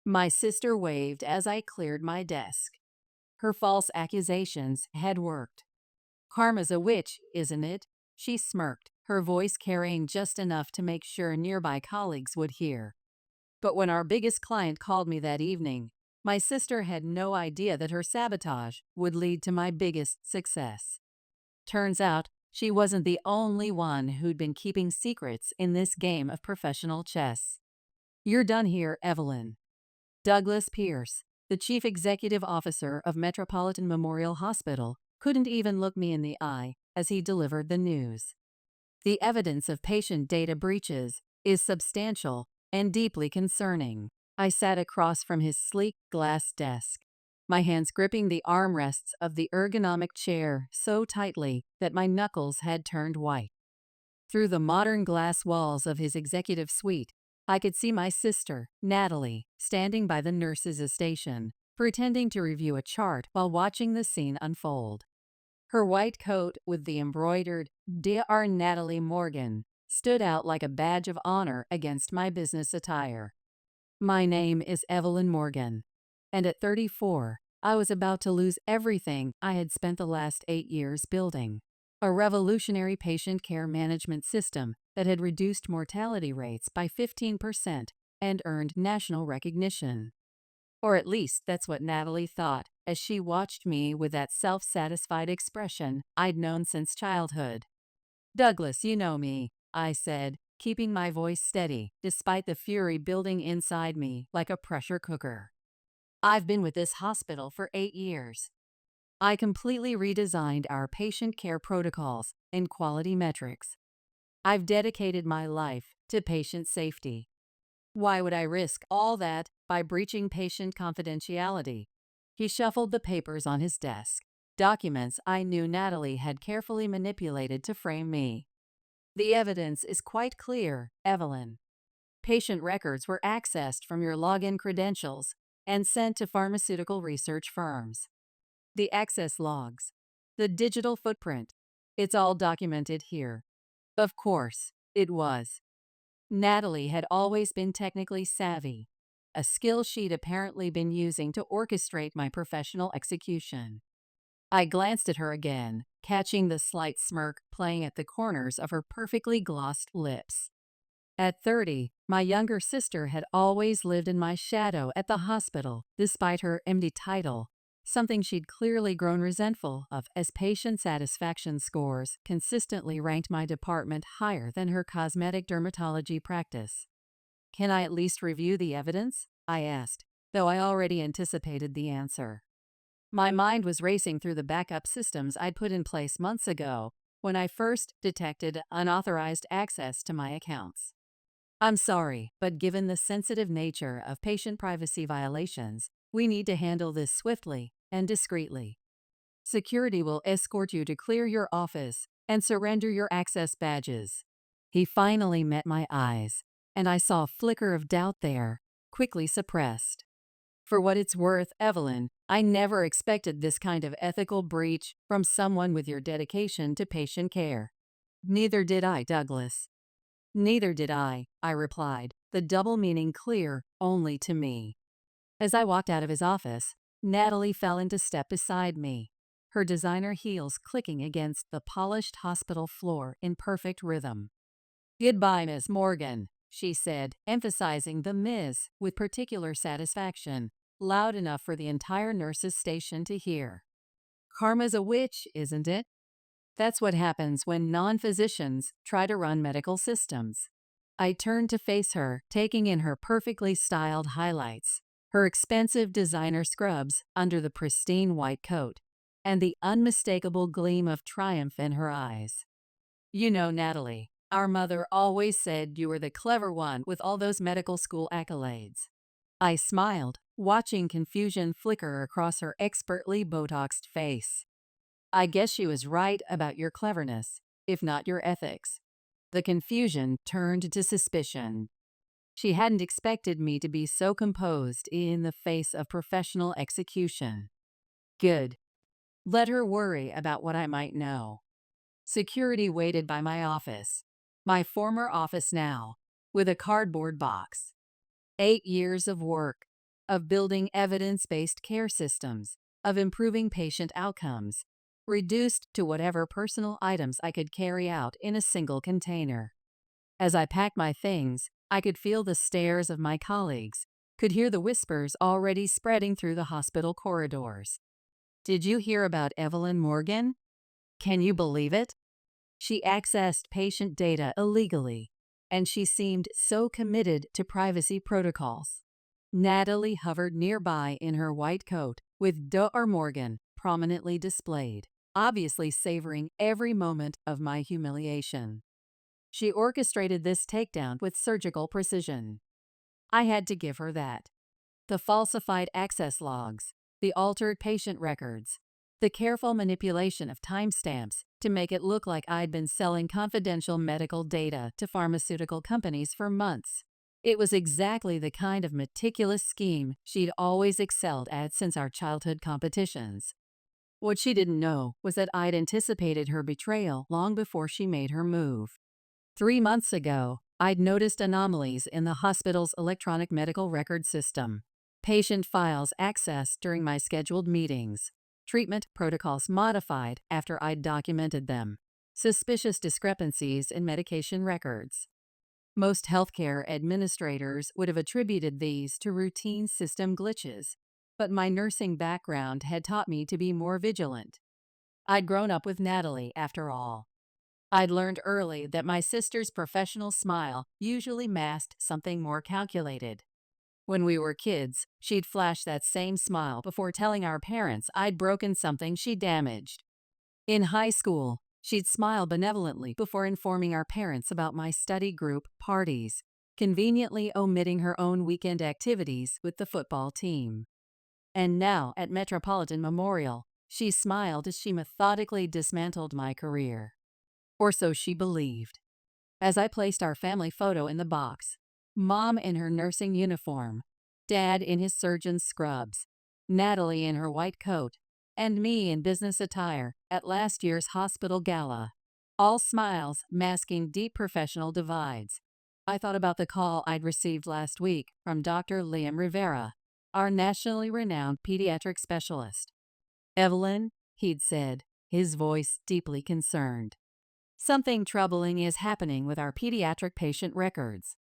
My sister waved as I cleared my desk. Her false accusations had worked. Karma's a witch, isn't it? She smirked, her voice carrying just enough to make sure nearby colleagues would hear. But when our biggest client called me that evening, my sister had no idea that her sabotage would lead to my biggest success. Turns out, she wasn't the only one who'd been keeping secrets in this game of professional chess. You're done here, Evelyn. Douglas Pierce, the chief executive officer of Metropolitan Memorial Hospital, couldn't even look me in the eye as he delivered the news. The evidence of patient data breaches is substantial and deeply concerning. I sat across from his sleek glass desk, my hands gripping the armrests of the ergonomic chair so tightly that my knuckles had turned white. Through the modern glass walls of his executive suite, I could see my sister, Natalie, standing by the nurse's station, pretending to review a chart while watching the scene unfold. Her white coat with the embroidered "Dr. Natalie Morgan" stood out like a badge of honor against my business attire. My name is Evelyn Morgan, and at 34, I was about to lose everything I had spent the last 8 years building. A revolutionary patient care management system that had reduced mortality rates by 15% and earned national recognition. Or at least that's what Natalie thought as she watched me with that self-satisfied expression I'd known since childhood. "Douglas, you know me," I said, keeping my voice steady despite the fury building inside me like a pressure cooker. "I've been with this hospital for 8 years. I completely redesigned our patient care protocols and quality metrics. I've dedicated my life to patient safety. Why would I risk all that by breaching patient confidentiality?" He shuffled the papers on his desk, documents I knew Natalie had carefully manipulated to frame me. "The evidence is quite clear, Evelyn. Patient records were accessed from your login credentials and sent to pharmaceutical research firms. The access logs, the digital footprint, it's all documented here." Of course, it was. Natalie had always been technically savvy, a skill she'd apparently been using to orchestrate my professional execution. I glanced at her again, catching the slight smirk playing at the corners of her perfectly glossed lips. At 30, my younger sister had always lived in my shadow at the hospital, despite her MD title, something she'd clearly grown resentful of as patient satisfaction scores consistently ranked my department higher than her cosmetic dermatology practice. "Can I at least review the evidence?" I asked, though I already anticipated the answer. My mind was racing through the backup systems I'd put in place months ago when I first detected unauthorized access to my accounts. "I'm sorry, but given the sensitive nature of patient privacy violations, we need to handle this swiftly and discreetly. Security will escort you to clear your office and surrender your access badges." He finally met my eyes, and I saw a flicker of doubt there, quickly suppressed. "For what it's worth, Evelyn, I never expected this kind of ethical breach from someone with your dedication to patient care." "Neither did I, Douglas." "Neither did I replied, the double meaning clear only to me. As I walked out of his office, Natalie fell into step beside me, her designer heels clicking against the polished hospital floor in perfect rhythm. "Goodbye, Miss Morgan," she said, emphasizing the Ms. with particular satisfaction, loud enough for the entire nurse's station to hear. "Karma's a witch, isn't it? That's what happens when non-physicians try to run medical systems." I turned to face her, taking in her perfectly styled highlights, her expensive designer scrubs under the pristine white coat, and the unmistakable gleam of triumph in her eyes. "You know, Natalie, our mother always said you were the clever one with all those medical school accolades." I smiled, watching confusion flicker across her expertly Botoxed face. "I guess she was right about your cleverness, if not your ethics." The confusion turned to suspicion. She hadn't expected me to be so composed in the face of professional execution. Good. Let her worry about what I might know. Security waited by my office, my former office now, with a cardboard box. 8 years of work, of building evidence-based care systems, of improving patient outcomes, reduced to whatever personal items I could carry out in a single container. As I packed my things, I could feel the stares of my colleagues, could hear the whispers already spreading through the hospital corridors. Did you hear about Evelyn Morgan? Can you believe it? She accessed patient data illegally, and she seemed so committed to privacy protocols. Natalie hovered nearby in her white coat, with Dr. Morgan prominently displayed, obviously savoring every moment of my humiliation. She orchestrated this takedown with surgical precision. I had to give her that. The falsified access logs, the altered patient records, the careful manipulation of timestamps to make it look like I'd been selling confidential medical data to pharmaceutical companies for months. It was exactly the kind of meticulous scheme she'd always excelled at since our childhood competitions. What she didn't know was that I'd anticipated her betrayal long before she made her move. 3 months ago, I'd noticed anomalies in the hospital's electronic medical record system. Patient files accessed during my scheduled meetings. Treatment protocols modified after I'd documented them. Suspicious discrepancies in medication records. Most healthcare administrators would have attributed these to routine system glitches, but my nursing background had taught me to be more vigilant. I'd grown up with Natalie, after all. I'd learned early that my sister's professional smile usually masked something more calculated. When we were kids, she'd flash that same smile before telling our parents I'd broken something she damaged. In high school, she'd smile benevolently before informing our parents about my study group parties, conveniently omitting her own weekend activities with the football team. And now, at Metropolitan Memorial, she smiled as she methodically dismantled my career. Or so she believed. As I placed our family photo in the box, Mom in her nursing uniform, Dad in his surgeon's scrubs, Natalie in her white coat, and me in business attire at last year's hospital gala, all smiles masking deep professional divides, I thought about the call I'd received last week from Dr. Liam Rivera, our nationally renowned pediatric specialist. "Evelyn," he'd said, his voice deeply concerned. "Something troubling is happening with our pediatric patient records.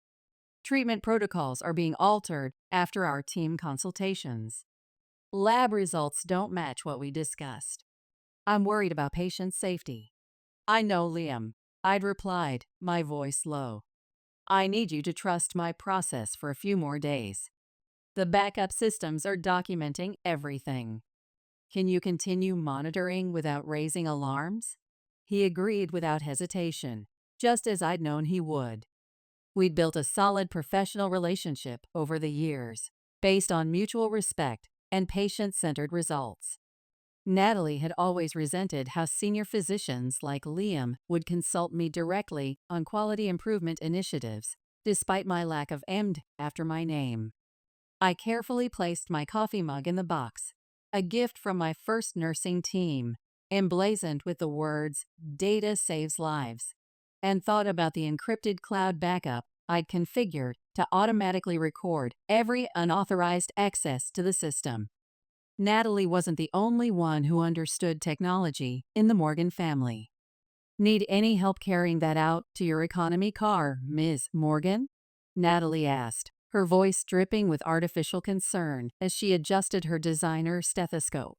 Treatment protocols are being altered after our team consultations. Lab results don't match what we discussed. I'm worried about patient safety." "I know, Liam," I'd replied, my voice low. "I need you to trust my process for a few more days. The backup systems are documenting everything. Can you continue monitoring without raising alarms?" He agreed without hesitation, just as I'd known he would. We'd built a solid professional relationship over the years, based on mutual respect and patient-centered results. Natalie had always resented how senior physicians like Liam would consult me directly on quality improvement initiatives, despite my lack of MD after my name. I carefully placed my coffee mug in the box, a gift from my first nursing team, emblazoned with the words, "Data saves lives," and thought about the encrypted cloud backup I'd configured to automatically record every unauthorized access to the system. Natalie wasn't the only one who understood technology in the Morgan family. "Need any help carrying that out to your economy car, Ms. Morgan?" Natalie asked, her voice dripping with artificial concern as she adjusted her designer stethoscope.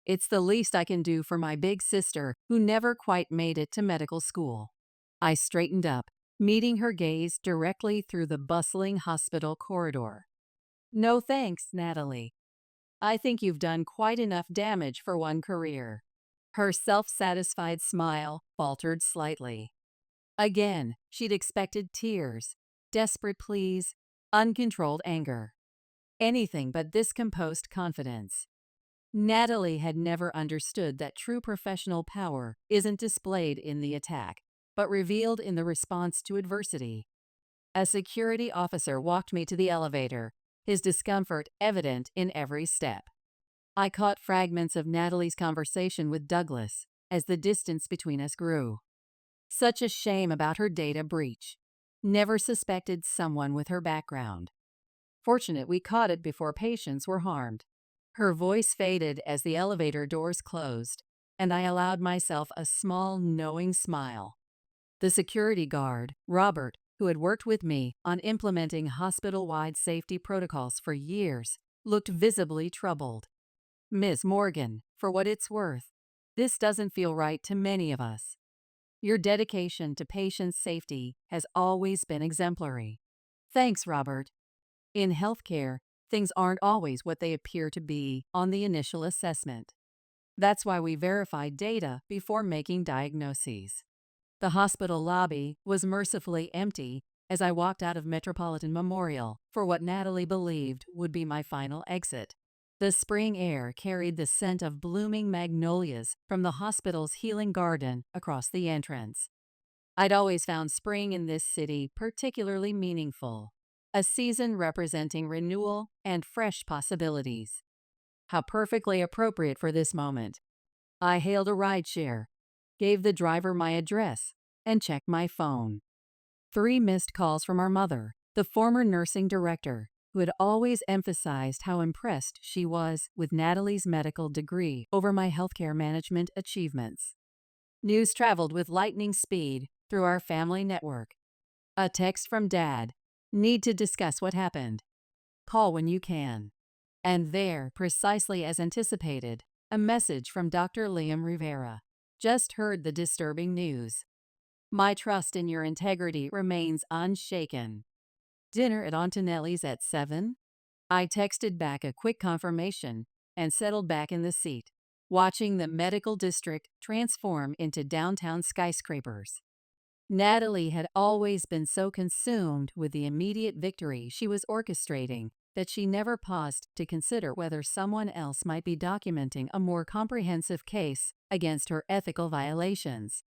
"It's the least I can do for my big sister who never quite made it to medical school." I straightened up, meeting her gaze directly through the bustling hospital corridor. "No thanks, Natalie. I think you've done quite enough damage for one career." Her self-satisfied smile faltered slightly. Again, she'd expected tears, desperate pleas, uncontrolled anger. Anything but this composed confidence. Natalie had never understood that true professional power isn't displayed in the attack, but revealed in the response to adversity. A security officer walked me to the elevator, his discomfort evident in every step. I caught fragments of Natalie's conversation with Douglas as the distance between us grew. Such a shame about her data breach. Never suspected someone with her background. Fortunate we caught it before patients were harmed. Her voice faded as the elevator doors closed, and I allowed myself a small, knowing smile. The security guard, Robert, who had worked with me on implementing hospital-wide safety protocols for years, looked visibly troubled. Miss Morgan, for what it's worth, this doesn't feel right to many of us. Your dedication to patient safety has always been exemplary. Thanks, Robert. In healthcare, things aren't always what they appear to be on the initial assessment. That's why we verify data before making diagnoses. The hospital lobby was mercifully empty as I walked out of Metropolitan Memorial for what Natalie believed would be my final exit. The spring air carried the scent of blooming magnolias from the hospital's healing garden across the entrance. I'd always found spring in this city particularly meaningful, a season representing renewal and fresh possibilities. How perfectly appropriate for this moment. I hailed a rideshare, gave the driver my address, and checked my phone. 3 missed calls from our mother, the former nursing director, who had always emphasized how impressed she was with Natalie's medical degree over my healthcare management achievements. News traveled with lightning speed through our family network. A text from Dad. Need to discuss what happened. Call when you can. And there, precisely as anticipated, a message from Dr. Liam Rivera. Just heard the disturbing news. My trust in your integrity remains unshaken. Dinner at Antonelli's at 7? I texted back a quick confirmation and settled back in the seat, watching the medical district transform into downtown skyscrapers. Natalie had always been so consumed with the immediate victory she was orchestrating that she never paused to consider whether someone else might be documenting a more comprehensive case against her ethical violations.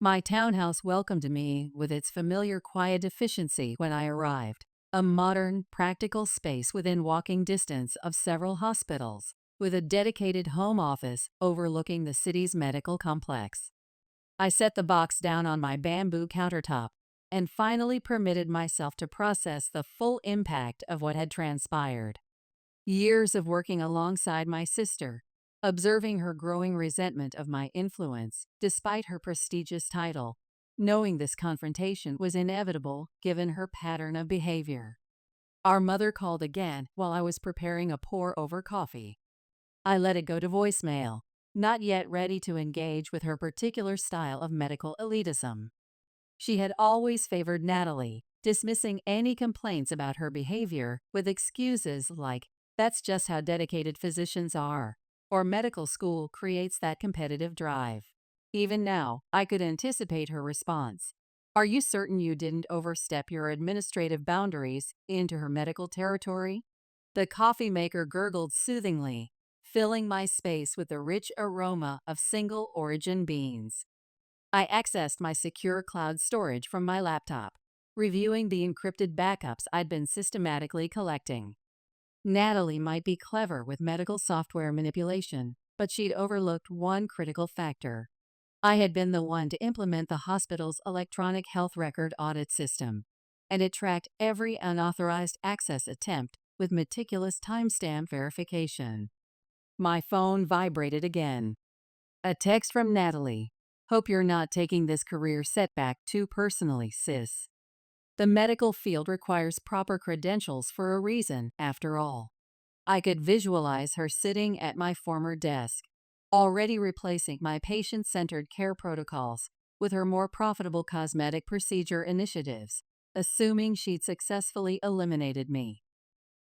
My townhouse welcomed me with its familiar quiet efficiency when I arrived, a modern, practical space within walking distance of several hospitals, with a dedicated home office overlooking the city's medical complex. I set the box down on my bamboo countertop and finally permitted myself to process the full impact of what had transpired. Years of working alongside my sister, observing her growing resentment of my influence despite her prestigious title, knowing this confrontation was inevitable given her pattern of behavior. Our mother called again while I was preparing a pour-over coffee. I let it go to voicemail, not yet ready to engage with her particular style of medical elitism. She had always favored Natalie, dismissing any complaints about her behavior with excuses like, "That's just how dedicated physicians are," or "medical school creates that competitive drive." Even now, I could anticipate her response. "Are you certain you didn't overstep your administrative boundaries into her medical territory?" The coffee maker gurgled soothingly, filling my space with the rich aroma of single-origin beans. I accessed my secure cloud storage from my laptop, reviewing the encrypted backups I'd been systematically collecting. Natalie might be clever with medical software manipulation, but she'd overlooked one critical factor. I had been the one to implement the hospital's electronic health record audit system, and it tracked every unauthorized access attempt with meticulous timestamp verification. My phone vibrated again. A text from Natalie. "Hope you're not taking this career setback too personally, sis. The medical field requires proper credentials for a reason, after all." I could visualize her sitting at my former desk, already replacing my patient-centered care protocols with her more profitable cosmetic procedure initiatives, assuming she'd successfully eliminated me.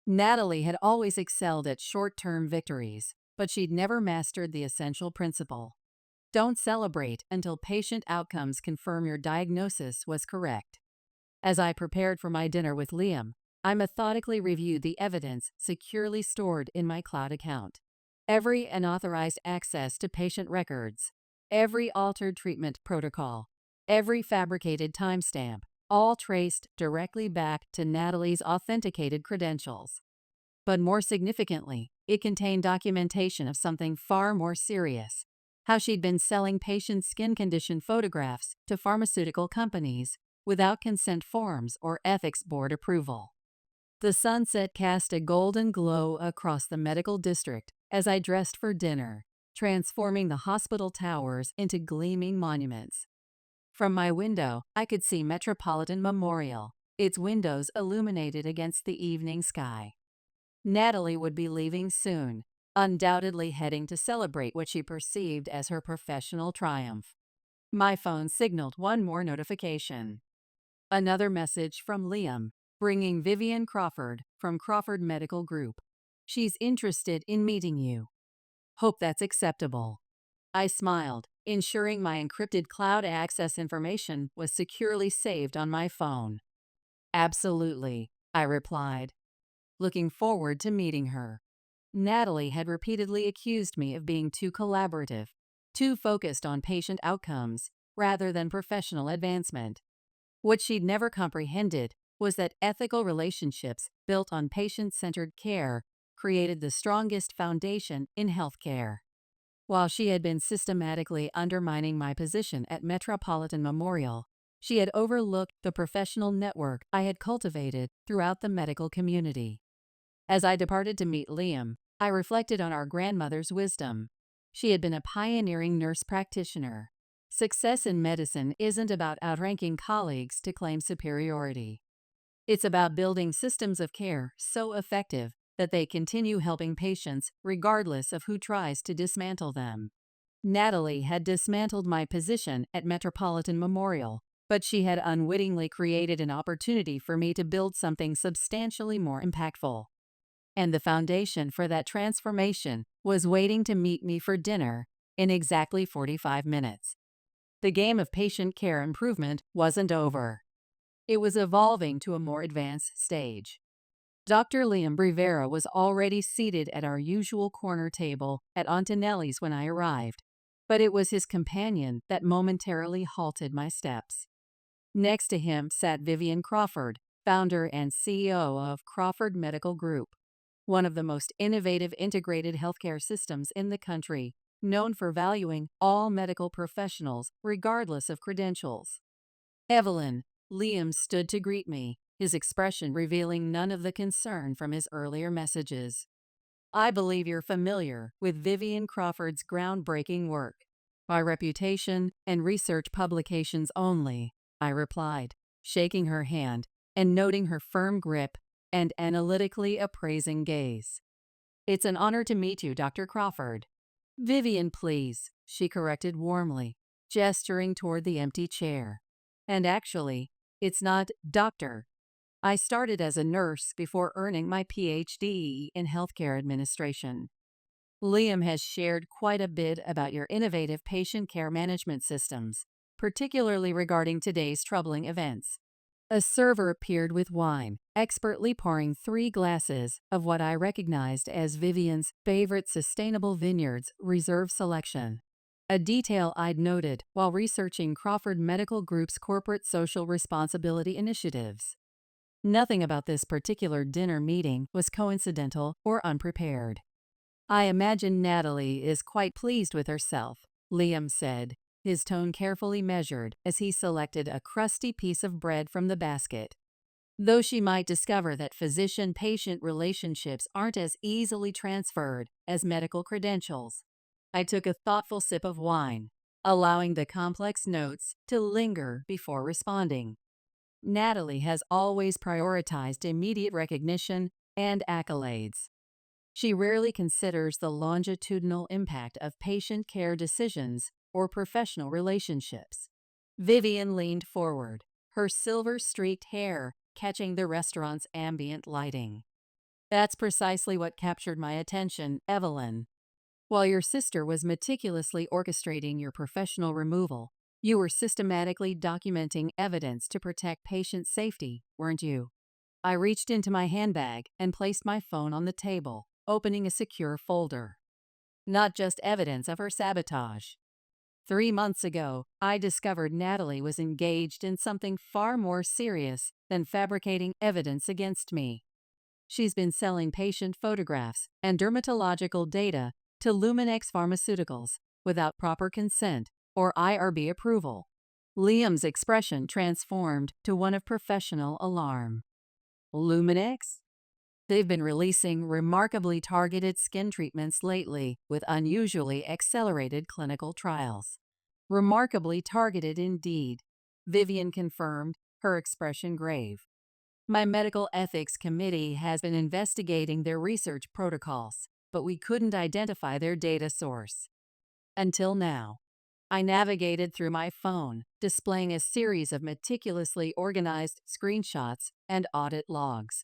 Natalie had always excelled at short-term victories, but she'd never mastered the essential principle. Don't celebrate until patient outcomes confirm your diagnosis was correct. As I prepared for my dinner with Liam, I methodically reviewed the evidence securely stored in my cloud account. Every unauthorized access to patient records, every altered treatment protocol, every fabricated timestamp, all traced directly back to Natalie's authenticated credentials. But more significantly, it contained documentation of something far more serious: how she'd been selling patient skin condition photographs to pharmaceutical companies without consent forms or ethics board approval. The sunset cast a golden glow across the medical district as I dressed for dinner, transforming the hospital towers into gleaming monuments. From my window, I could see Metropolitan Memorial, its windows illuminated against the evening sky. Natalie would be leaving soon, undoubtedly heading to celebrate what she perceived as her professional triumph. My phone signaled one more notification. Another message from Liam, bringing Vivian Crawford from Crawford Medical Group. She's interested in meeting you. Hope that's acceptable. I smiled, ensuring my encrypted cloud access information was securely saved on my phone. Absolutely, I replied, looking forward to meeting her. Natalie had repeatedly accused me of being too collaborative, too focused on patient outcomes rather than professional advancement. What she'd never comprehended was that ethical relationships built on patient-centered care created the strongest foundation in healthcare. While she had been systematically undermining my position at Metropolitan Memorial, she had overlooked the professional network I had cultivated throughout the medical community. As I departed to meet Liam, I reflected on our grandmother's wisdom. She had been a pioneering nurse practitioner. Success in medicine isn't about outranking colleagues to claim superiority. It's about building systems of care so effective that they continue helping patients regardless of who tries to dismantle them. Natalie had dismantled my position at Metropolitan Memorial, but she had unwittingly created an opportunity for me to build something substantially more impactful. And the foundation for that transformation was waiting to meet me for dinner in exactly 45 minutes. The game of patient care improvement wasn't over. It was evolving to a more advanced stage. Dr. Liam Rivera was already seated at our usual corner table at Antonelli's when I arrived, but it was his companion that momentarily halted my steps. Next to him sat Vivian Crawford, founder and CEO of Crawford Medical Group, one of the most innovative integrated healthcare systems in the country, known for valuing all medical professionals regardless of credentials. Evelyn, Liam stood to greet me, his expression revealing none of the concern from his earlier messages. I believe you're familiar with Vivian Crawford's groundbreaking work. By reputation and research publications only, I replied, shaking her hand and noting her firm grip and analytically appraising gaze. It's an honor to meet you, Dr. Crawford. Vivian, please, she corrected warmly, gesturing toward the empty chair. And actually, it's not doctor. I started as a nurse before earning my PhD in healthcare administration. Liam has shared quite a bit about your innovative patient care management systems, particularly regarding today's troubling events. A server appeared with wine, expertly pouring 3 glasses of what I recognized as Vivian's favorite Sustainable Vineyards Reserve selection, a detail I'd noted while researching Crawford Medical Group's corporate social responsibility initiatives. Nothing about this particular dinner meeting was coincidental or unprepared. I imagine Natalie is quite pleased with herself, Liam said, his tone carefully measured as he selected a crusty piece of bread from the basket. Though she might discover that physician-patient relationships aren't as easily transferred as medical credentials. I took a thoughtful sip of wine, allowing the complex notes to linger before responding. Natalie has always prioritized immediate recognition and accolades. She rarely considers the longitudinal impact of patient care decisions or professional relationships. Vivian leaned forward, her silver-streaked hair catching the restaurant's ambient lighting. That's precisely what captured my attention, Evelyn. While your sister was meticulously orchestrating your professional removal, you were systematically documenting evidence to protect patient safety, weren't you? I reached into my handbag and placed my phone on the table, opening a secure folder. Not just evidence of her sabotage. 3 months ago, I discovered Natalie was engaged in something far more serious than fabricating evidence against me. She's been selling patient photographs and dermatological data to Luminex Pharmaceuticals without proper consent or IRB approval. Liam's expression transformed to one of professional alarm. Luminex? They've been releasing remarkably targeted skin treatments lately with unusually accelerated clinical trials. Remarkably targeted indeed, Vivian confirmed, her expression grave. My medical ethics committee has been investigating their research protocols, but we couldn't identify their data source. Until now. I navigated through my phone, displaying a series of meticulously organized screenshots and audit logs.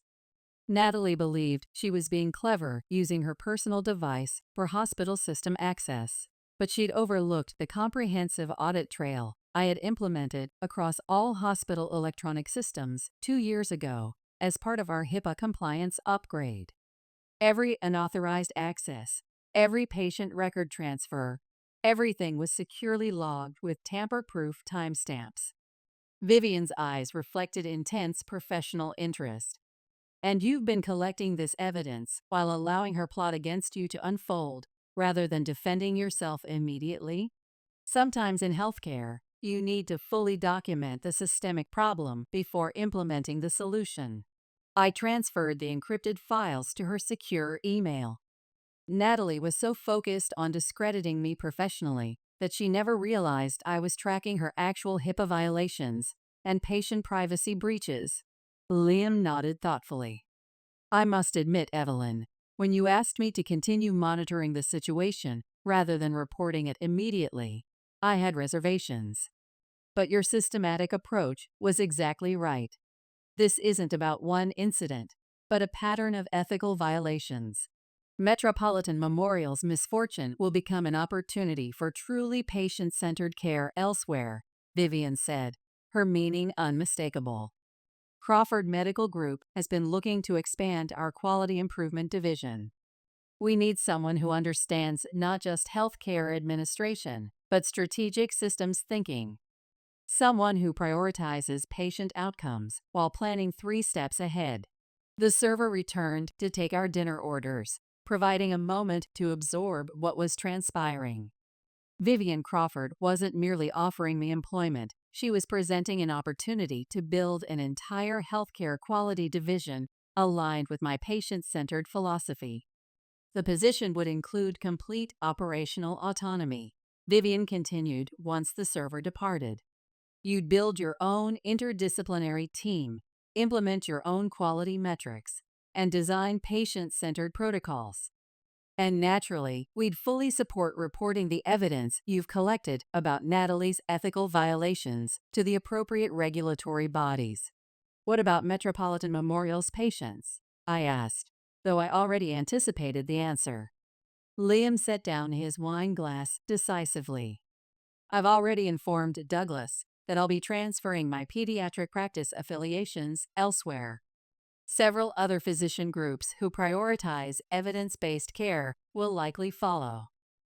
Natalie believed she was being clever using her personal device for hospital system access, but she'd overlooked the comprehensive audit trail I had implemented across all hospital electronic systems 2 years ago as part of our HIPAA compliance upgrade. Every unauthorized access, every patient record transfer, everything was securely logged with tamper-proof timestamps. Vivian's eyes reflected intense professional interest. And you've been collecting this evidence while allowing her plot against you to unfold, rather than defending yourself immediately? Sometimes in healthcare, you need to fully document the systemic problem before implementing the solution. I transferred the encrypted files to her secure email. Natalie was so focused on discrediting me professionally that she never realized I was tracking her actual HIPAA violations and patient privacy breaches. Liam nodded thoughtfully. I must admit, Evelyn, when you asked me to continue monitoring the situation rather than reporting it immediately, I had reservations. But your systematic approach was exactly right. This isn't about one incident, but a pattern of ethical violations. Metropolitan Memorial's misfortune will become an opportunity for truly patient-centered care elsewhere, Vivian said, her meaning unmistakable. Crawford Medical Group has been looking to expand our quality improvement division. We need someone who understands not just healthcare administration, but strategic systems thinking. Someone who prioritizes patient outcomes while planning 3 steps ahead. The server returned to take our dinner orders, providing a moment to absorb what was transpiring. Vivian Crawford wasn't merely offering me employment, she was presenting an opportunity to build an entire healthcare quality division aligned with my patient-centered philosophy. The position would include complete operational autonomy, Vivian continued once the server departed. You'd build your own interdisciplinary team, implement your own quality metrics, and design patient-centered protocols. And naturally, we'd fully support reporting the evidence you've collected about Natalie's ethical violations to the appropriate regulatory bodies. What about Metropolitan Memorial's patients? I asked, though I already anticipated the answer. Liam set down his wine glass decisively. I've already informed Douglas that I'll be transferring my pediatric practice affiliations elsewhere. Several other physician groups who prioritize evidence-based care will likely follow.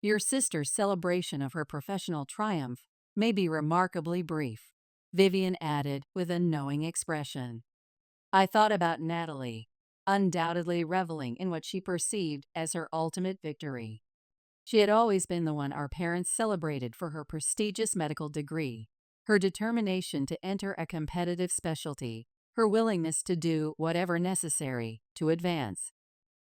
Your sister's celebration of her professional triumph may be remarkably brief, Vivian added with a knowing expression. I thought about Natalie, undoubtedly reveling in what she perceived as her ultimate victory. She had always been the one our parents celebrated for her prestigious medical degree, her determination to enter a competitive specialty, her willingness to do whatever necessary to advance.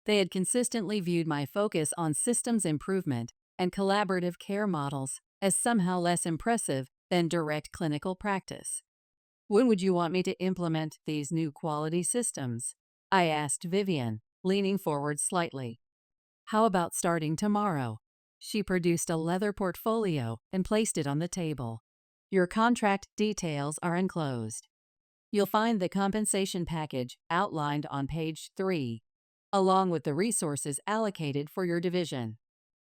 They had consistently viewed my focus on systems improvement and collaborative care models as somehow less impressive than direct clinical practice. When would you want me to implement these new quality systems? I asked Vivian, leaning forward slightly. How about starting tomorrow? She produced a leather portfolio and placed it on the table. Your contract details are enclosed. You'll find the compensation package outlined on page 3, along with the resources allocated for your division.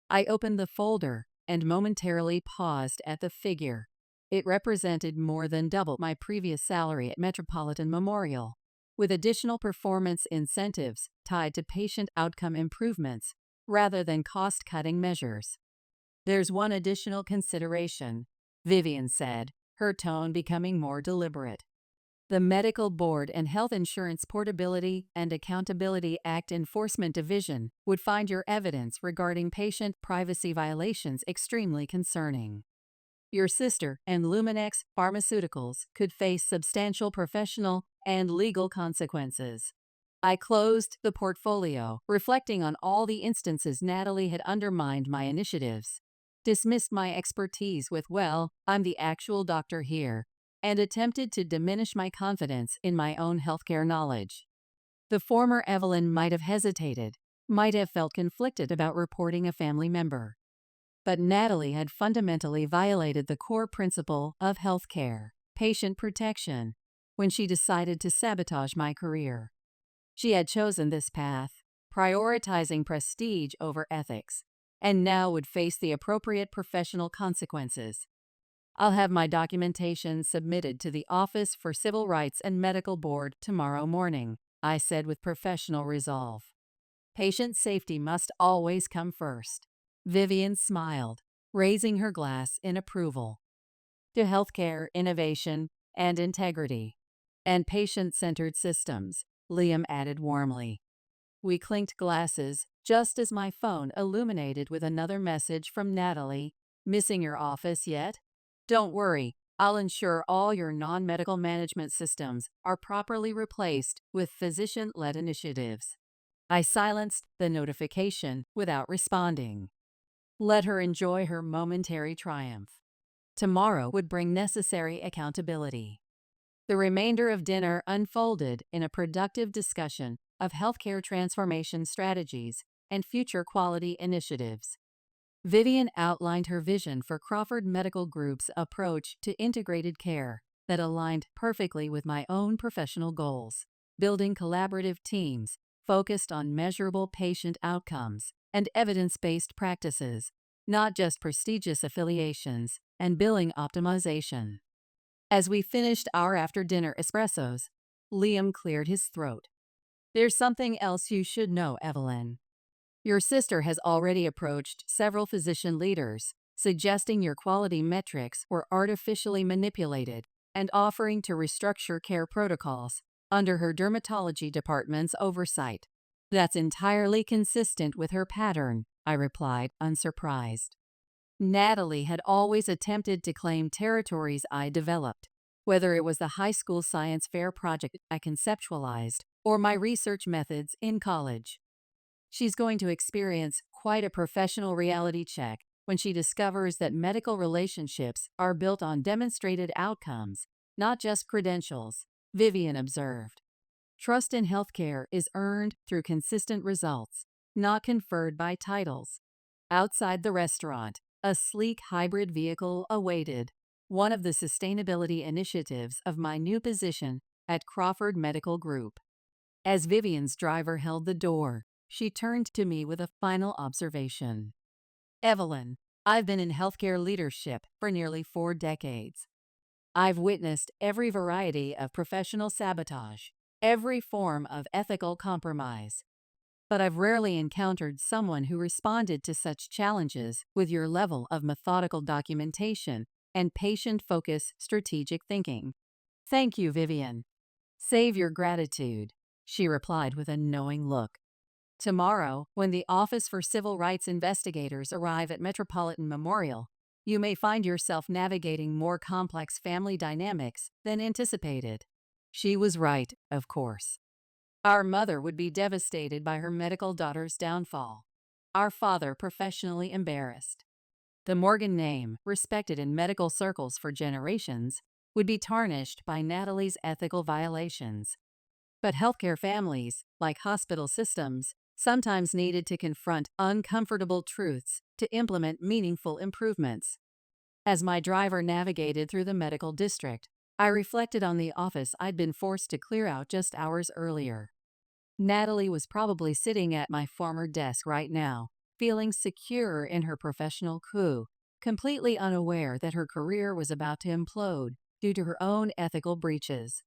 I opened the folder and momentarily paused at the figure. It represented more than double my previous salary at Metropolitan Memorial, with additional performance incentives tied to patient outcome improvements rather than cost-cutting measures. There's one additional consideration, Vivian said, her tone becoming more deliberate. The Medical Board and Health Insurance Portability and Accountability Act Enforcement Division would find your evidence regarding patient privacy violations extremely concerning. Your sister and Luminex Pharmaceuticals could face substantial professional and legal consequences. I closed the portfolio, reflecting on all the instances Natalie had undermined my initiatives, dismissed my expertise with, "Well, I'm the actual doctor here," and attempted to diminish my confidence in my own healthcare knowledge. The former Evelyn might have hesitated, might have felt conflicted about reporting a family member. But Natalie had fundamentally violated the core principle of healthcare, patient protection, when she decided to sabotage my career. She had chosen this path, prioritizing prestige over ethics, and now would face the appropriate professional consequences. I'll have my documentation submitted to the Office for Civil Rights and Medical Board tomorrow morning, I said with professional resolve. Patient safety must always come first. Vivian smiled, raising her glass in approval. To healthcare, innovation, and integrity. And patient-centered systems, Liam added warmly. We clinked glasses just as my phone illuminated with another message from Natalie. "Missing your office yet? Don't worry, I'll ensure all your non-medical management systems are properly replaced with physician-led initiatives." I silenced the notification without responding. Let her enjoy her momentary triumph. Tomorrow would bring necessary accountability. The remainder of dinner unfolded in a productive discussion of healthcare transformation strategies and future quality initiatives. Vivian outlined her vision for Crawford Medical Group's approach to integrated care that aligned perfectly with my own professional goals, building collaborative teams focused on measurable patient outcomes and evidence-based practices, not just prestigious affiliations and billing optimization. As we finished our after-dinner espressos, Liam cleared his throat. "There's something else you should know, Evelyn. Your sister has already approached several physician leaders, suggesting your quality metrics were artificially manipulated and offering to restructure care protocols under her dermatology department's oversight." "That's entirely consistent with her pattern," I replied, unsurprised. Natalie had always attempted to claim territories I developed, whether it was the high school science fair project I conceptualized or my research methods in college. She's going to experience quite a professional reality check when she discovers that medical relationships are built on demonstrated outcomes, not just credentials, Vivian observed. Trust in healthcare is earned through consistent results, not conferred by titles. Outside the restaurant, a sleek hybrid vehicle awaited, one of the sustainability initiatives of my new position at Crawford Medical Group. As Vivian's driver held the door, she turned to me with a final observation. "Evelyn, I've been in healthcare leadership for nearly 4 decades. I've witnessed every variety of professional sabotage, every form of ethical compromise. But I've rarely encountered someone who responded to such challenges with your level of methodical documentation and patient-focused strategic thinking. Thank you, Vivian." "Save your gratitude," she replied with a knowing look. "Tomorrow, when the Office for Civil Rights investigators arrive at Metropolitan Memorial, you may find yourself navigating more complex family dynamics than anticipated." She was right, of course. Our mother would be devastated by her medical daughter's downfall. Our father professionally embarrassed. The Morgan name, respected in medical circles for generations, would be tarnished by Natalie's ethical violations. But healthcare families, like hospital systems, sometimes needed to confront uncomfortable truths to implement meaningful improvements. As my driver navigated through the medical district, I reflected on the office I'd been forced to clear out just hours earlier. Natalie was probably sitting at my former desk right now, feeling secure in her professional coup, completely unaware that her career was about to implode due to her own ethical breaches.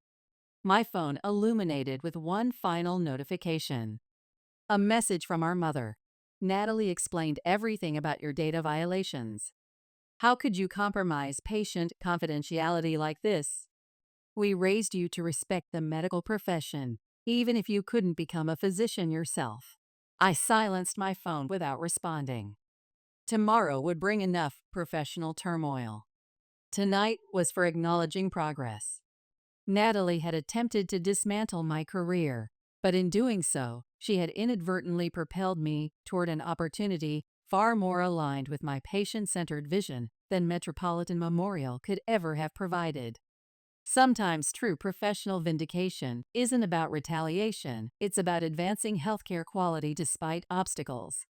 My phone illuminated with one final notification. A message from our mother. "Natalie explained everything about your data violations. How could you compromise patient confidentiality like this? We raised you to respect the medical profession, even if you couldn't become a physician yourself." I silenced my phone without responding. Tomorrow would bring enough professional turmoil. Tonight was for acknowledging progress. Natalie had attempted to dismantle my career, But in doing so, she had inadvertently propelled me toward an opportunity far more aligned with my patient-centered vision than Metropolitan Memorial could ever have provided. Sometimes true professional vindication isn't about retaliation, it's about advancing healthcare quality despite obstacles.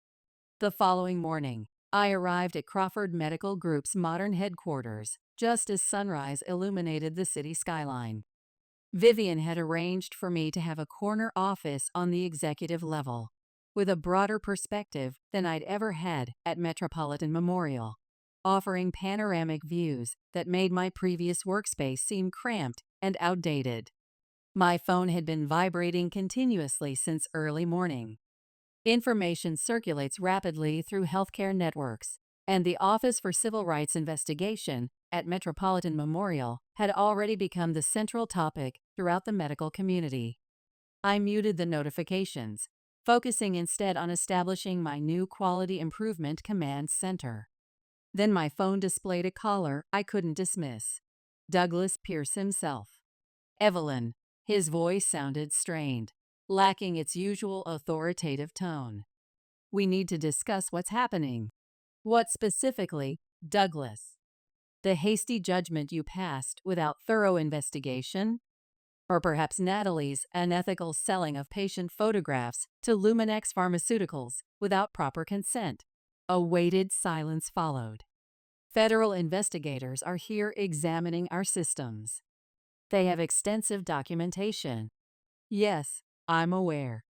The following morning, I arrived at Crawford Medical Group's modern headquarters, just as sunrise illuminated the city skyline. Vivian had arranged for me to have a corner office on the executive level, with a broader perspective than I'd ever had at Metropolitan Memorial, offering panoramic views that made my previous workspace seem cramped and outdated. My phone had been vibrating continuously since early morning. Information circulates rapidly through healthcare networks, and the Office for Civil Rights Investigation at Metropolitan Memorial had already become the central topic throughout the medical community. I muted the notifications, focusing instead on establishing my new Quality Improvement Command Center. Then my phone displayed a caller I couldn't dismiss. Douglas Pierce himself. Evelyn. His voice sounded strained, lacking its usual authoritative tone. We need to discuss what's happening. What specifically, Douglas? The hasty judgment you passed without thorough investigation? Or perhaps Natalie's unethical selling of patient photographs to Luminex Pharmaceuticals without proper consent? A weighted silence followed. Federal investigators are here examining our systems. They have extensive documentation. Yes, I'm aware.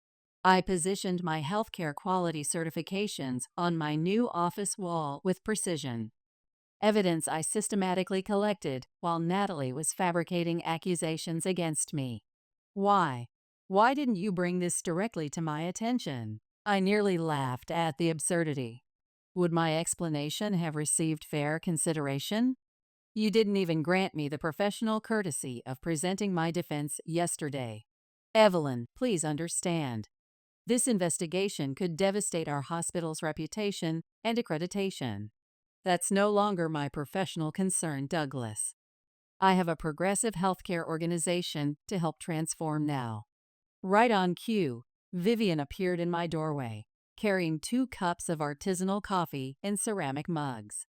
I positioned my healthcare quality certifications on my new office wall with precision. Evidence I systematically collected while Natalie was fabricating accusations against me. Why? Why didn't you bring this directly to my attention? I nearly laughed at the absurdity. Would my explanation have received fair consideration? You didn't even grant me the professional courtesy of presenting my defense yesterday. Evelyn, please understand. This investigation could devastate our hospital's reputation and accreditation. That's no longer my professional concern, Douglas. I have a progressive healthcare organization to help transform now. Right on cue, Vivian appeared in my doorway, carrying 2 cups of artisanal coffee in ceramic mugs.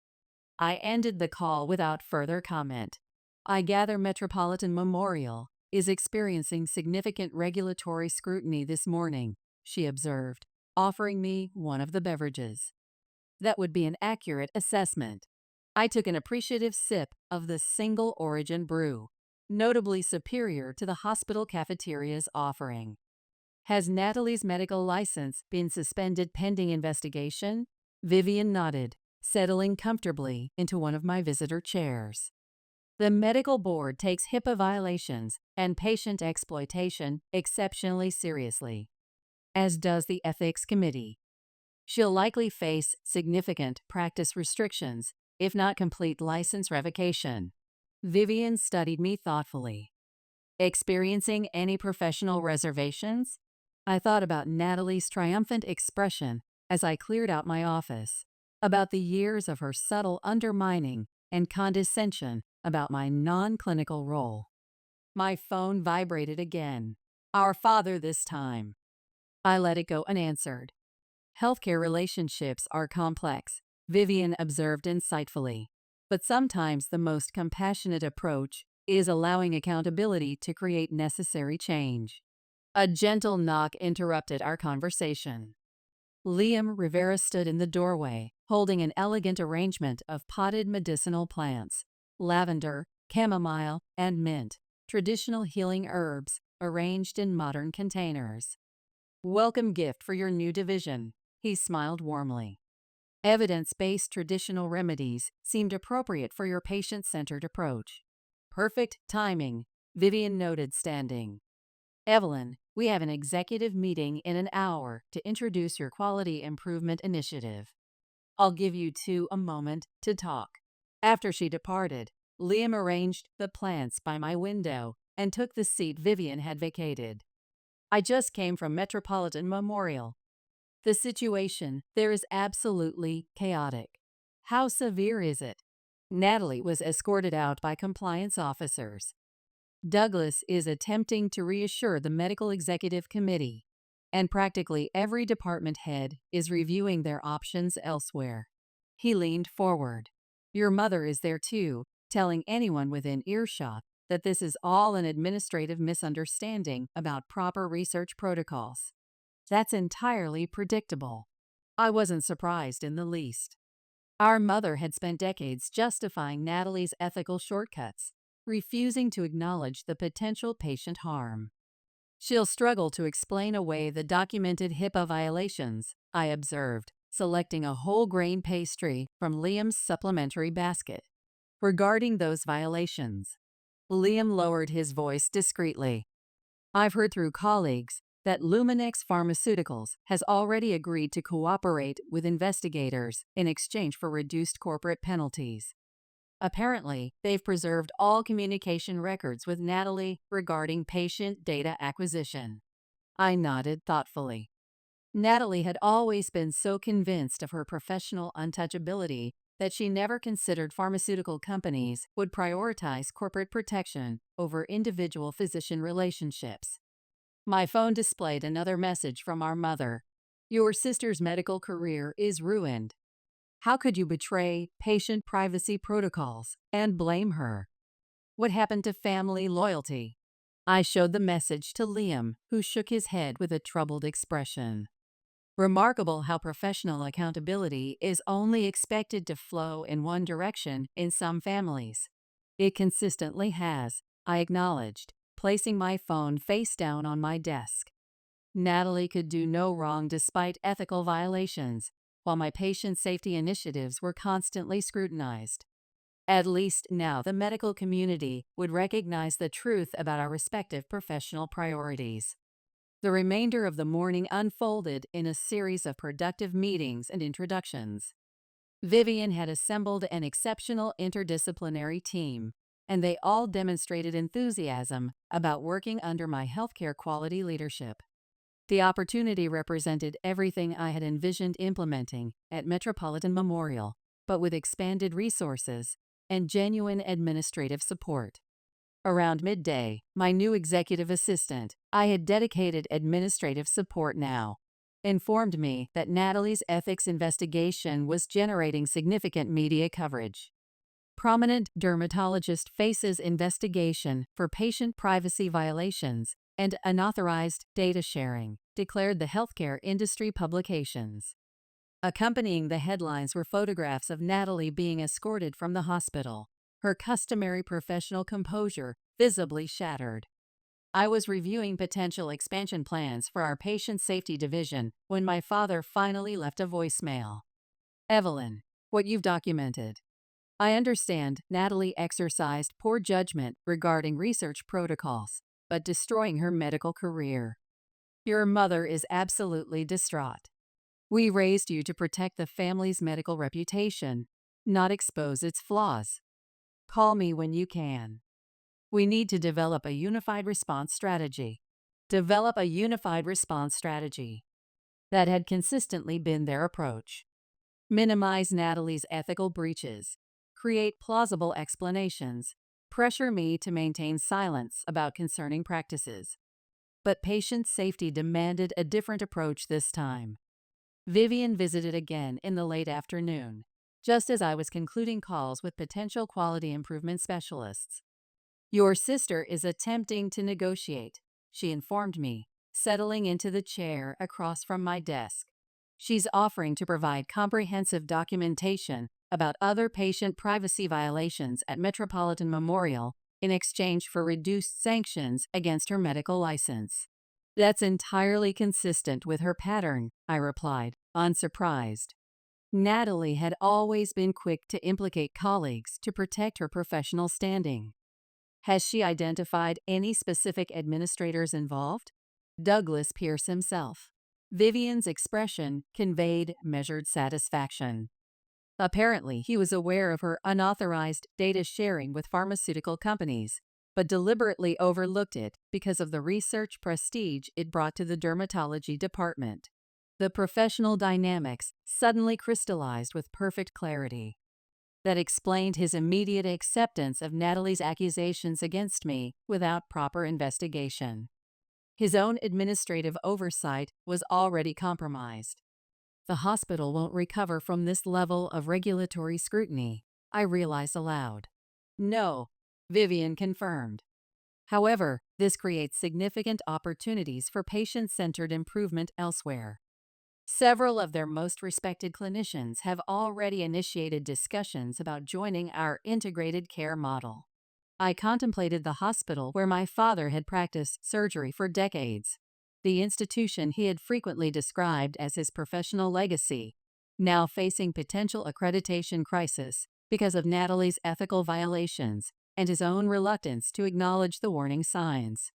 I ended the call without further comment. I gather Metropolitan Memorial is experiencing significant regulatory scrutiny this morning, she observed, offering me one of the beverages. That would be an accurate assessment. I took an appreciative sip of the single origin brew, notably superior to the hospital cafeteria's offering. Has Natalie's medical license been suspended pending investigation? Vivian nodded, settling comfortably into one of my visitor chairs. The medical board takes HIPAA violations and patient exploitation exceptionally seriously, as does the ethics committee. She'll likely face significant practice restrictions, if not complete license revocation. Vivian studied me thoughtfully. Experiencing any professional reservations? I thought about Natalie's triumphant expression as I cleared out my office, about the years of her subtle undermining and condescension about my non-clinical role. My phone vibrated again. Our father this time. I let it go unanswered. Healthcare relationships are complex, Vivian observed insightfully. But sometimes the most compassionate approach is allowing accountability to create necessary change. A gentle knock interrupted our conversation. Liam Rivera stood in the doorway, holding an elegant arrangement of potted medicinal plants, lavender, chamomile, and mint, traditional healing herbs arranged in modern containers. Welcome gift for your new division, he smiled warmly. Evidence-based traditional remedies seemed appropriate for your patient-centered approach. Perfect timing, Vivian noted, standing. Evelyn, we have an executive meeting in an hour to introduce your quality improvement initiative. I'll give you 2 a moment to talk. After she departed, Liam arranged the plants by my window and took the seat Vivian had vacated. I just came from Metropolitan Memorial. The situation there is absolutely chaotic. How severe is it? Natalie was escorted out by compliance officers. Douglas is attempting to reassure the medical executive committee, and practically every department head is reviewing their options elsewhere. He leaned forward. Your mother is there too, telling anyone within earshot that this is all an administrative misunderstanding about proper research protocols. That's entirely predictable. I wasn't surprised in the least. Our mother had spent decades justifying Natalie's ethical shortcuts, refusing to acknowledge the potential patient harm. She'll struggle to explain away the documented HIPAA violations, I observed, selecting a whole grain pastry from Liam's supplementary basket. Regarding those violations, Liam lowered his voice discreetly. I've heard through colleagues that Luminex Pharmaceuticals has already agreed to cooperate with investigators in exchange for reduced corporate penalties. Apparently, they've preserved all communication records with Natalie regarding patient data acquisition. I nodded thoughtfully. Natalie had always been so convinced of her professional untouchability that she never considered pharmaceutical companies would prioritize corporate protection over individual physician relationships. My phone displayed another message from our mother. Your sister's medical career is ruined. How could you betray patient privacy protocols and blame her? What happened to family loyalty? I showed the message to Liam, who shook his head with a troubled expression. Remarkable how professional accountability is only expected to flow in one direction in some families. It consistently has, I acknowledged, placing my phone face down on my desk. Natalie could do no wrong despite ethical violations, while my patient safety initiatives were constantly scrutinized. At least now the medical community would recognize the truth about our respective professional priorities. The remainder of the morning unfolded in a series of productive meetings and introductions. Vivian had assembled an exceptional interdisciplinary team, and they all demonstrated enthusiasm about working under my healthcare quality leadership. The opportunity represented everything I had envisioned implementing at Metropolitan Memorial, but with expanded resources and genuine administrative support. Around midday, my new executive assistant, I had dedicated administrative support now, informed me that Natalie's ethics investigation was generating significant media coverage. Prominent dermatologist faces investigation for patient privacy violations and unauthorized data sharing, declared the healthcare industry publications. Accompanying the headlines were photographs of Natalie being escorted from the hospital, her customary professional composure visibly shattered. I was reviewing potential expansion plans for our patient safety division when my father finally left a voicemail. Evelyn, what you've documented. I understand Natalie exercised poor judgment regarding research protocols, but destroying her medical career. Your mother is absolutely distraught. We raised you to protect the family's medical reputation, not expose its flaws. Call me when you can. We need to develop a unified response strategy. Develop a unified response strategy. That had consistently been their approach. Minimize Natalie's ethical breaches. Create plausible explanations. Pressure me to maintain silence about concerning practices. But patient safety demanded a different approach this time. Vivian visited again in the late afternoon, just as I was concluding calls with potential quality improvement specialists. Your sister is attempting to negotiate, she informed me, settling into the chair across from my desk. She's offering to provide comprehensive documentation about other patient privacy violations at Metropolitan Memorial in exchange for reduced sanctions against her medical license. That's entirely consistent with her pattern, I replied, unsurprised. Natalie had always been quick to implicate colleagues to protect her professional standing. Has she identified any specific administrators involved? Douglas Pierce himself. Vivian's expression conveyed measured satisfaction. Apparently, he was aware of her unauthorized data sharing with pharmaceutical companies, but deliberately overlooked it because of the research prestige it brought to the dermatology department. The professional dynamics suddenly crystallized with perfect clarity. That explained his immediate acceptance of Natalie's accusations against me without proper investigation. His own administrative oversight was already compromised. The hospital won't recover from this level of regulatory scrutiny, I realized aloud. No, Vivian confirmed. However, this creates significant opportunities for patient-centered improvement elsewhere. Several of their most respected clinicians have already initiated discussions about joining our integrated care model. I contemplated the hospital where my father had practiced surgery for decades, the institution he had frequently described as his professional legacy, now facing potential accreditation crisis because of Natalie's ethical violations and his own reluctance to acknowledge the warning signs.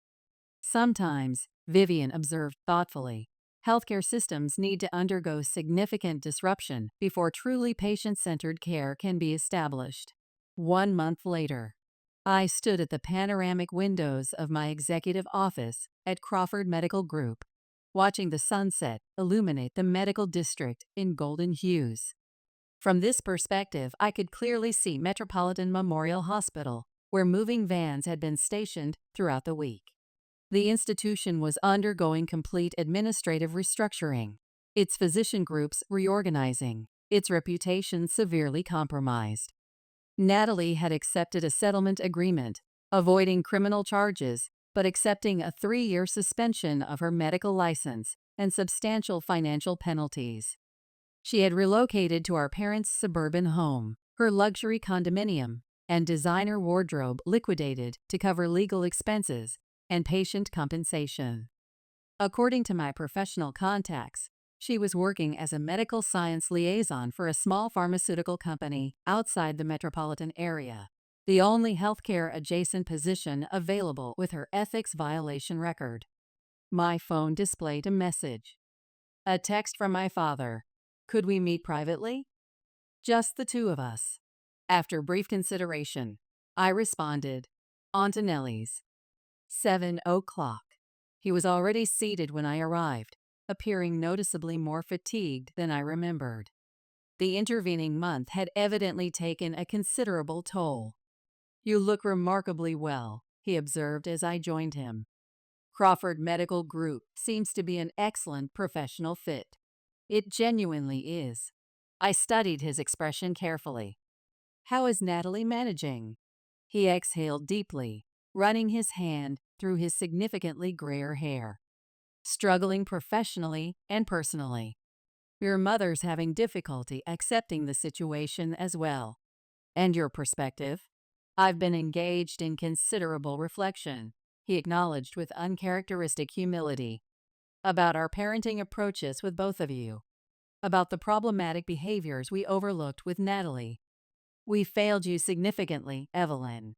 Sometimes, Vivian observed thoughtfully, healthcare systems need to undergo significant disruption before truly patient-centered care can be established. 1 month later, I stood at the panoramic windows of my executive office at Crawford Medical Group, watching the sunset illuminate the medical district in golden hues. From this perspective, I could clearly see Metropolitan Memorial Hospital, where moving vans had been stationed throughout the week. The institution was undergoing complete administrative restructuring, its physician groups reorganizing, its reputation severely compromised. Natalie had accepted a settlement agreement, avoiding criminal charges, but accepting a 3-year suspension of her medical license and substantial financial penalties. She had relocated to our parents' suburban home, her luxury condominium, and designer wardrobe liquidated to cover legal expenses and patient compensation. According to my professional contacts, she was working as a medical science liaison for a small pharmaceutical company outside the metropolitan area, the only healthcare-adjacent position available with her ethics violation record. My phone displayed a message. A text from my father. Could we meet privately? Just the two of us. After brief consideration, I responded, Antonelli's. 7:00. He was already seated when I arrived, appearing noticeably more fatigued than I remembered. The intervening month had evidently taken a considerable toll. You look remarkably well, he observed as I joined him. Crawford Medical Group seems to be an excellent professional fit. It genuinely is. I studied his expression carefully. How is Natalie managing? He exhaled deeply, running his hand through his significantly grayer hair. Struggling professionally and personally. Your mother's having difficulty accepting the situation as well. And your perspective? I've been engaged in considerable reflection, he acknowledged with uncharacteristic humility, about our parenting approaches with both of you, about the problematic behaviors we overlooked with Natalie. We failed you significantly, Evelyn.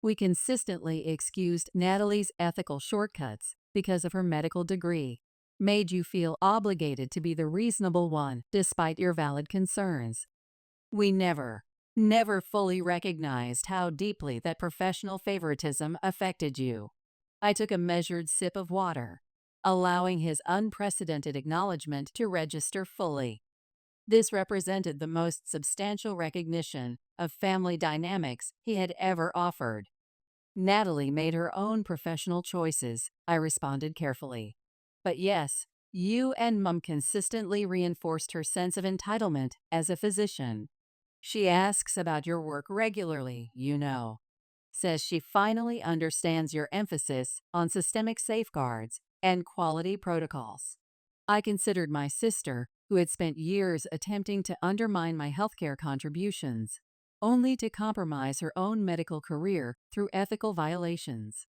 We consistently excused Natalie's ethical shortcuts because of her medical degree, made you feel obligated to be the reasonable one despite your valid concerns. We never fully recognized how deeply that professional favoritism affected you. I took a measured sip of water, allowing his unprecedented acknowledgement to register fully. This represented the most substantial recognition of family dynamics he had ever offered. Natalie made her own professional choices, I responded carefully. But yes, you and Mum consistently reinforced her sense of entitlement as a physician. She asks about your work regularly, you know. Says she finally understands your emphasis on systemic safeguards and quality protocols. I considered my sister, who had spent years attempting to undermine my healthcare contributions, only to compromise her own medical career through ethical violations.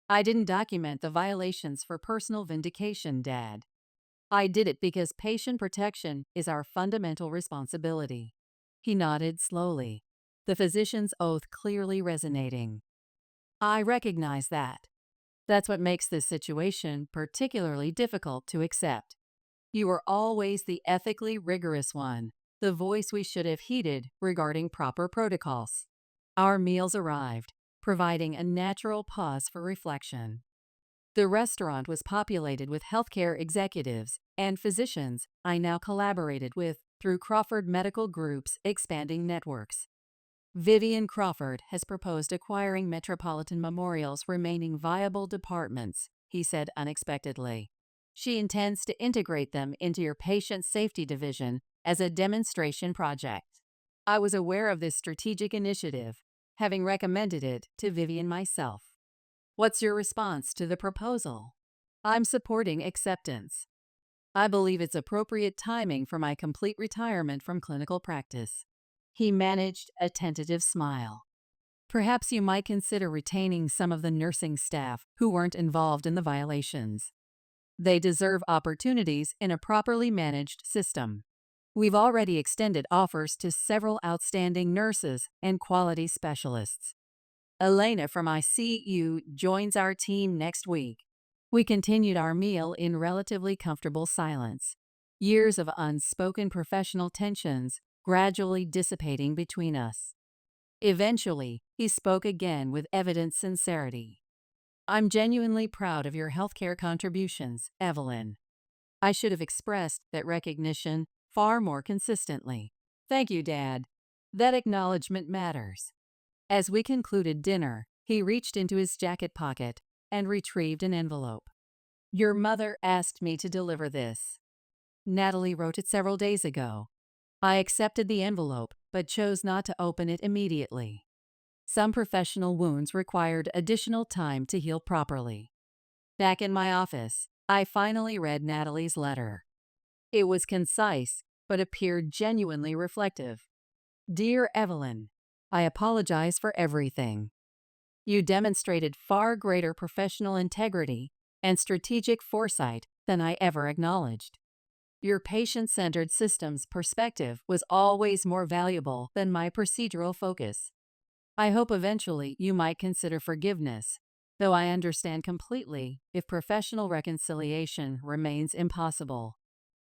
I didn't document the violations for personal vindication, Dad. I did it because patient protection is our fundamental responsibility. He nodded slowly, the physician's oath clearly resonating. I recognize that. That's what makes this situation particularly difficult to accept. You were always the ethically rigorous one, the voice we should have heeded regarding proper protocols. Our meals arrived, providing a natural pause for reflection. The restaurant was populated with healthcare executives and physicians I now collaborated with through Crawford Medical Group's expanding networks. Vivian Crawford has proposed acquiring Metropolitan Memorial's remaining viable departments, he said unexpectedly. She intends to integrate them into your patient safety division as a demonstration project. I was aware of this strategic initiative, having recommended it to Vivian myself. What's your response to the proposal? I'm supporting acceptance. I believe it's appropriate timing for my complete retirement from clinical practice. He managed a tentative smile. Perhaps you might consider retaining some of the nursing staff who weren't involved in the violations. They deserve opportunities in a properly managed system. We've already extended offers to several outstanding nurses and quality specialists. Elena from ICU joins our team next week. We continued our meal in relatively comfortable silence, years of unspoken professional tensions gradually dissipating between us. Eventually, he spoke again with evident sincerity. I'm genuinely proud of your healthcare contributions, Evelyn. I should have expressed that recognition far more consistently. Thank you, Dad. That acknowledgement matters. As we concluded dinner, he reached into his jacket pocket and retrieved an envelope. Your mother asked me to deliver this. Natalie wrote it several days ago. I accepted the envelope, but chose not to open it immediately. Some professional wounds required additional time to heal properly. Back in my office, I finally read Natalie's letter. It was concise, but appeared genuinely reflective. Dear Evelyn, I apologize for everything. You demonstrated far greater professional integrity and strategic foresight than I ever acknowledged. Your patient-centered systems perspective was always more valuable than my procedural focus. I hope eventually you might consider forgiveness, though I understand completely if professional reconciliation remains impossible.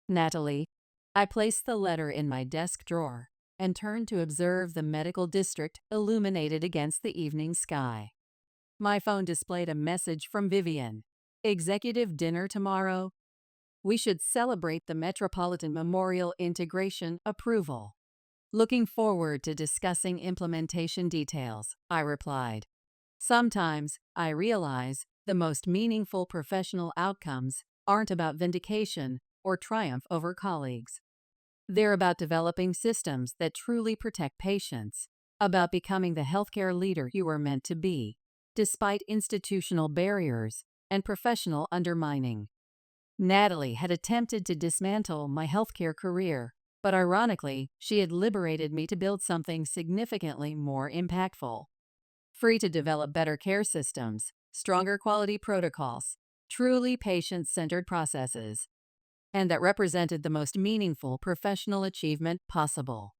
Natalie, I placed the letter in my desk drawer and turned to observe the medical district illuminated against the evening sky. My phone displayed a message from Vivian. Executive dinner tomorrow? We should celebrate the Metropolitan Memorial integration approval. Looking forward to discussing implementation details, I replied. Sometimes I realize the most meaningful professional outcomes aren't about vindication or triumph over colleagues. They're about developing systems that truly protect patients, about becoming the healthcare leader you were meant to be, despite institutional barriers and professional undermining. Natalie had attempted to dismantle my healthcare career, but ironically, she had liberated me to build something significantly more impactful. Free to develop better care systems, stronger quality protocols, truly patient-centered processes, and that represented the most meaningful professional achievement possible.